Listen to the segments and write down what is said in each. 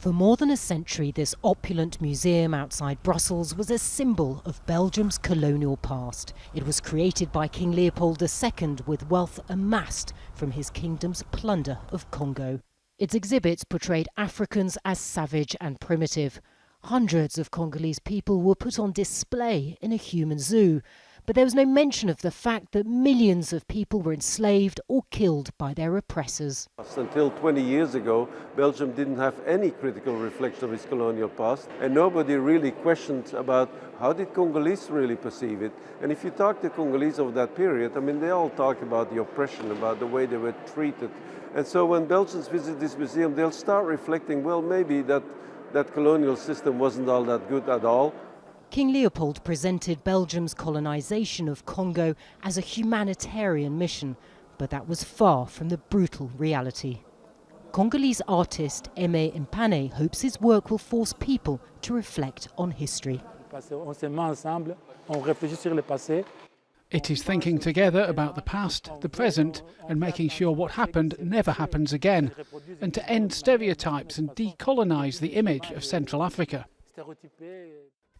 For more than a century, this opulent museum outside Brussels was a symbol of Belgium's colonial past. It was created by King Leopold II with wealth amassed from his kingdom's plunder of Congo. Its exhibits portrayed Africans as savage and primitive. Hundreds of Congolese people were put on display in a human zoo. But there was no mention of the fact that millions of people were enslaved or killed by their oppressors. Until 20 years ago, Belgium didn't have any critical reflection of its colonial past, and nobody really questioned about how did Congolese really perceive it. And if you talk to Congolese of that period, I mean, they all talk about the oppression, about the way they were treated. And so when Belgians visit this museum, they'll start reflecting, well, maybe that colonial system wasn't all that good at all. King Leopold presented Belgium's colonization of Congo as a humanitarian mission, but that was far from the brutal reality. Congolese artist MPANE hopes his work will force people to reflect on history. It is thinking together about the past, the present, and making sure what happened never happens again, and to end stereotypes and decolonize the image of Central Africa.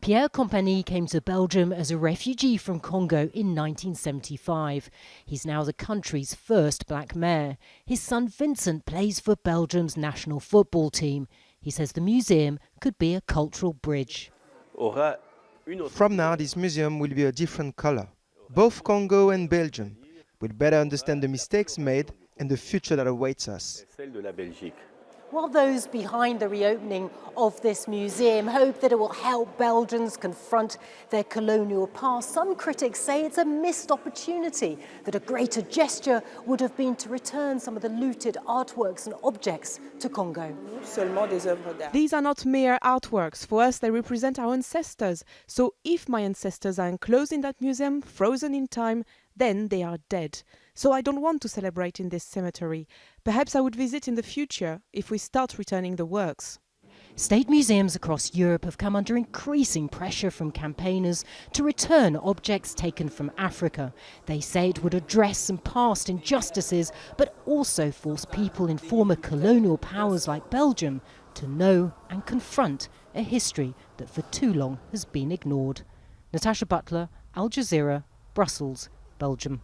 KOMPANY came to Belgium as a refugee from Congo in 1975. He's now the country's first black mayor. His son Vincent plays for Belgium's national football team. He says the museum could be a cultural bridge. From now, this museum will be a different color. Both Congo and Belgium will better understand the mistakes made and the future that awaits us. While those behind the reopening of this museum hope that it will help Belgians confront their colonial past, some critics say it's a missed opportunity, that a greater gesture would have been to return some of the looted artworks and objects to Congo. These are not mere artworks. For us, they represent our ancestors. So if my ancestors are enclosed in that museum, frozen in time, then they are dead. So I don't want to celebrate in this cemetery. Perhaps I would visit in the future if we start returning the works. State museums across Europe have come under increasing pressure from campaigners to return objects taken from Africa. They say it would address some past injustices, but also force people in former colonial powers like Belgium to know and confront a history that for too long has been ignored. Natacha, Butler, Al Jazeera, Brussels, Belgium.